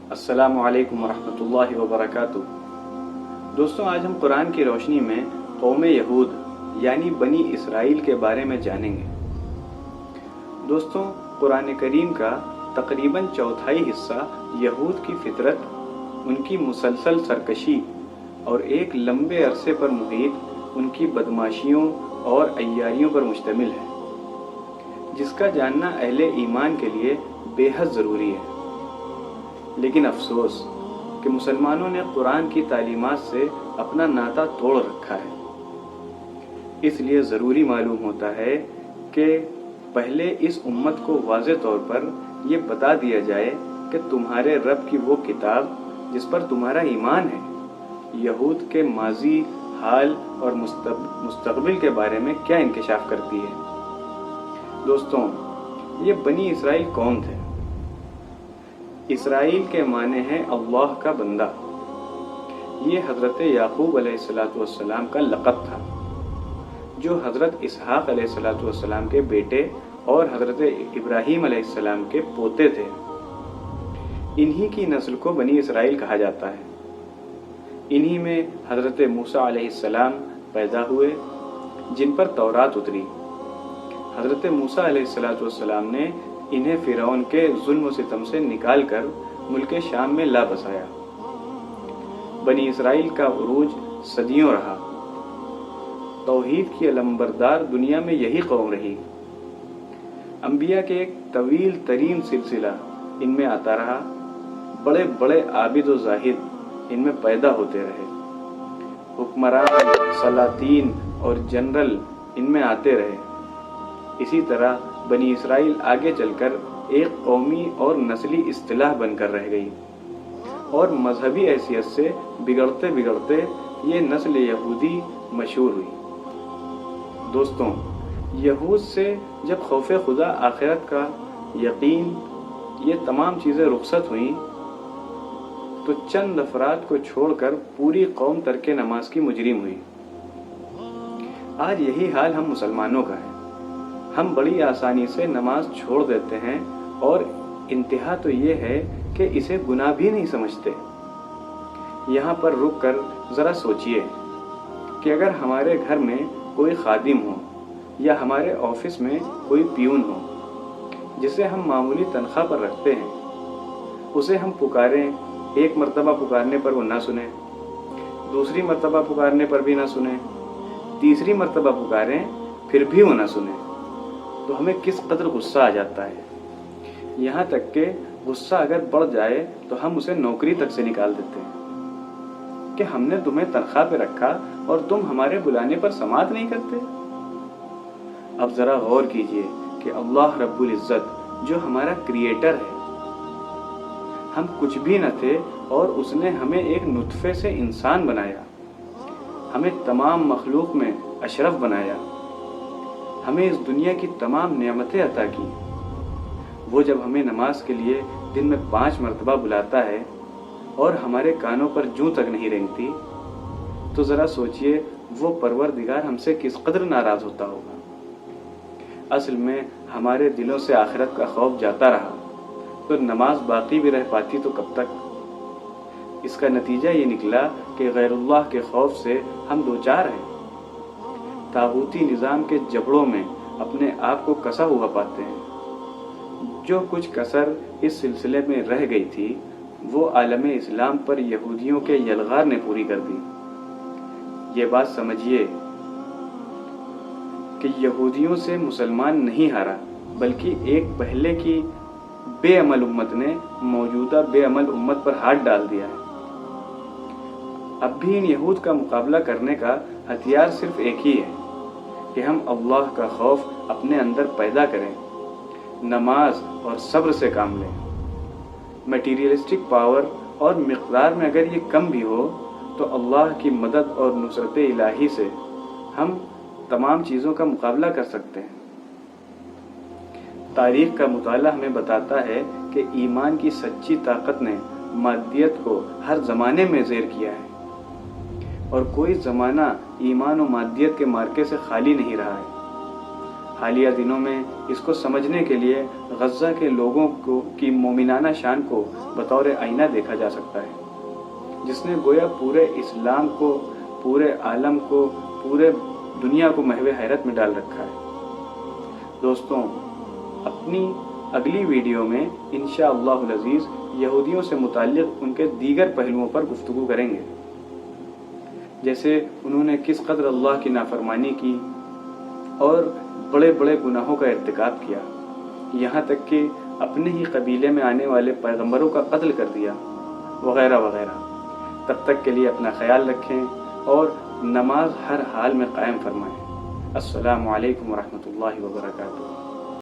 السلام علیکم ورحمۃ اللہ وبرکاتہ۔ دوستوں، آج ہم قرآن کی روشنی میں قوم یہود یعنی بنی اسرائیل کے بارے میں جانیں گے۔ دوستوں، قرآن کریم کا تقریباً چوتھائی حصہ یہود کی فطرت، ان کی مسلسل سرکشی اور ایک لمبے عرصے پر محیط ان کی بدماشیوں اور عیاریوں پر مشتمل ہے، جس کا جاننا اہل ایمان کے لیے بے حد ضروری ہے۔ لیکن افسوس کہ مسلمانوں نے قرآن کی تعلیمات سے اپنا ناطہ توڑ رکھا ہے۔ اس لیے ضروری معلوم ہوتا ہے کہ پہلے اس امت کو واضح طور پر یہ بتا دیا جائے کہ تمہارے رب کی وہ کتاب جس پر تمہارا ایمان ہے، یہود کے ماضی، حال اور مستقبل کے بارے میں کیا انکشاف کرتی ہے۔ دوستوں، یہ بنی اسرائیل کون تھے؟ اسرائیل کے معنی ہے اللہ کا بندہ۔ یہ حضرت یعقوب علیہ السلام کا لقب تھا، جو حضرت اسحاق علیہ السلام کے بیٹے اور حضرت ابراہیم علیہ السلام کے پوتے تھے۔ انہی کی نسل کو بنی اسرائیل کہا جاتا ہے۔ انہی میں حضرت موسیٰ علیہ السلام پیدا ہوئے، جن پر تورات اتری۔ حضرت موسیٰ علیہ السلام نے انہیں فرعون کے ظلم و ستم سے نکال کر ملک شام میں لا بسایا۔ بنی اسرائیل کا عروج صدیوں رہا۔ توحید کی علمبردار دنیا میں یہی قوم رہی۔ انبیاء کے ایک طویل ترین سلسلہ ان میں آتا رہا۔ بڑے بڑے عابد و زاہد ان میں پیدا ہوتے رہے۔ حکمران، سلاطین اور جنرل ان میں آتے رہے۔ اسی طرح بنی اسرائیل آگے چل کر ایک قومی اور نسلی اصطلاح بن کر رہ گئی، اور مذہبی حیثیت سے بگڑتے بگڑتے یہ نسل یہودی مشہور ہوئی۔ دوستوں، یہود سے جب خوف خدا، آخرت کا یقین، یہ تمام چیزیں رخصت ہوئیں تو چند افراد کو چھوڑ کر پوری قوم ترک نماز کی مجرم ہوئی۔ آج یہی حال ہم مسلمانوں کا ہے۔ ہم بڑی آسانی سے نماز چھوڑ دیتے ہیں، اور انتہا تو یہ ہے کہ اسے گناہ بھی نہیں سمجھتے۔ یہاں پر رک کر ذرا سوچئے کہ اگر ہمارے گھر میں کوئی خادم ہو یا ہمارے آفس میں کوئی پیون ہو جسے ہم معمولی تنخواہ پر رکھتے ہیں، اسے ہم پکاریں، ایک مرتبہ پکارنے پر وہ نہ سنے، دوسری مرتبہ پکارنے پر بھی نہ سنے، تیسری مرتبہ پکاریں پھر بھی وہ نہ سنے، تو ہمیں کس قدر غصہ آ جاتا ہے۔ یہاں تک کہ غصہ اگر بڑھ جائے تو ہم اسے نوکری تک سے نکال دیتے ہیں کہ ہم نے تمہیں تنخواہ پہ رکھا اور تم ہمارے بلانے پر سماعت نہیں کرتے۔ اب ذرا غور کیجئے کہ اللہ رب العزت جو ہمارا کریٹر ہے، ہم کچھ بھی نہ تھے اور اس نے ہمیں ایک نطفے سے انسان بنایا، ہمیں تمام مخلوق میں اشرف بنایا، ہمیں اس دنیا کی تمام نعمتیں عطا کی۔ وہ جب ہمیں نماز کے لیے دن میں 5 مرتبہ بلاتا ہے اور ہمارے کانوں پر جوں تک نہیں رینگتی، تو ذرا سوچئے وہ پروردگار ہم سے کس قدر ناراض ہوتا ہوگا۔ اصل میں ہمارے دلوں سے آخرت کا خوف جاتا رہا تو نماز باقی بھی رہ پاتی تو کب تک؟ اس کا نتیجہ یہ نکلا کہ غیر اللہ کے خوف سے ہم دوچار ہیں، طاغوتی نظام کے جبڑوں میں اپنے آپ کو کسا ہوا پاتے ہیں۔ جو کچھ کسر اس سلسلے میں رہ گئی تھی، وہ عالم اسلام پر یہودیوں کے یلغار نے پوری کر دی۔ یہ بات سمجھیے کہ یہودیوں سے مسلمان نہیں ہارا، بلکہ ایک پہلے کی بے عمل امت نے موجودہ بے عمل امت پر ہاتھ ڈال دیا ہے۔ اب بھی ان یہود کا مقابلہ کرنے کا ہتھیار صرف ایک ہی ہے کہ ہم اللہ کا خوف اپنے اندر پیدا کریں، نماز اور صبر سے کام لیں۔ میٹیریلسٹک پاور اور مقدار میں اگر یہ کم بھی ہو تو اللہ کی مدد اور نصرت الہی سے ہم تمام چیزوں کا مقابلہ کر سکتے ہیں۔ تاریخ کا مطالعہ ہمیں بتاتا ہے کہ ایمان کی سچی طاقت نے مادیت کو ہر زمانے میں زیر کیا ہے، اور کوئی زمانہ ایمان و مادیت کے مارکے سے خالی نہیں رہا ہے۔ حالیہ دنوں میں اس کو سمجھنے کے لیے غزہ کے لوگوں کی مومنانہ شان کو بطور آئینہ دیکھا جا سکتا ہے، جس نے گویا پورے اسلام کو، پورے عالم کو، پورے دنیا کو محو حیرت میں ڈال رکھا ہے۔ دوستوں، اپنی اگلی ویڈیو میں انشاءاللہ العزیز یہودیوں سے متعلق ان کے دیگر پہلوؤں پر گفتگو کریں گے، جیسے انہوں نے کس قدر اللہ کی نافرمانی کی اور بڑے بڑے گناہوں کا ارتکاب کیا، یہاں تک کہ اپنے ہی قبیلے میں آنے والے پیغمبروں کا قتل کر دیا، وغیرہ وغیرہ۔ تب تک کے لیے اپنا خیال رکھیں اور نماز ہر حال میں قائم فرمائیں۔ السلام علیکم ورحمۃ اللہ وبرکاتہ۔